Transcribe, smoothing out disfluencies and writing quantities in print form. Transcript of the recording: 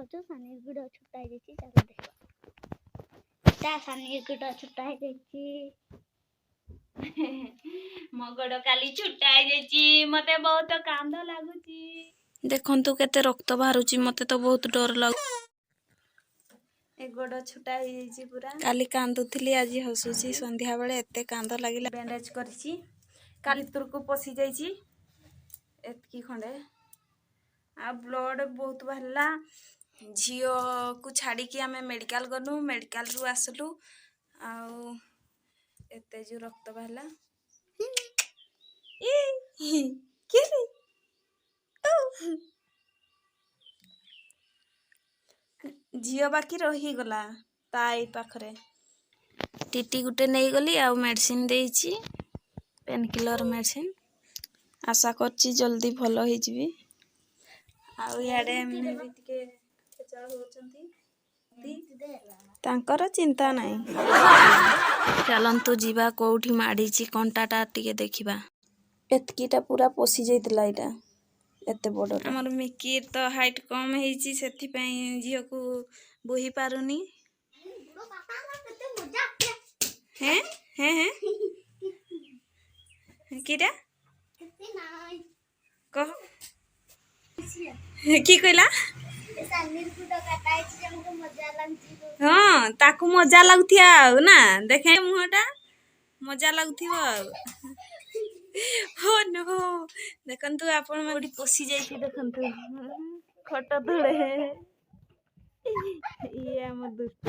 ଦେଖାଉଛୁ ସାନିର ଗୁଡ଼ ଛୋଟା ହେଇଯାଇଛି ଚାଲ ଦେଖିବା ତା ସାନିର ଗୁଡ଼ ଛୋଟା ହେଇଯାଇଛି ମୋ ଗୋଡ଼ କାଲି ଛୋଟା ହେଇଯାଇଛି ମତେ ବହୁତ କାନ୍ଦ ଲାଗୁଛି ଦେଖନ୍ତୁ କେତେ ରକ୍ତ ବାହାରୁଛି ମତେ ତ ବହୁତ ଡର ଲାଗୁଛି ए गोड़ छोटा हो पूरा काली कांदुली आज हसुची संध्या बेले एते कांद लगिला बैंडेज करछि काली भितर को पसी जाइछि एतकी खंडे आ ब्लड बहुत बाहरला झियो को छाड़ी कि आमे मेडिकल गनु मेडिकल रु आसलु आ एते जो रक्त बाहरला ई के झील बाकी रही गला ताई पाखरे टीटी गुटे नहीं गली आ मेडिसिन देइछि पेन किलर मेडिसिन आशा करछि जल्दी भलो हो जिवि आ याडे हमने भी टिके खेचड़ होचंती तांकर चिंता नहीं चलंतु जीवा कोठी माडीछि कंटाटा टिके देखिबा एतकीटा पूरा पोसी जाइतला इटा एते बड़ हमर मिकी तो हाइट कम हेची सेथि पई झियो को बोही पारुनी हैं हैं हैं कीटा कह की कहला हाँ ताकू मजा लगुथिया ना देखे मुहटा मजा लगुथिबो हो नो देखंतु आपण मोडी पोसी जाइछि देखंतु खट तळे ये हम दुष्ट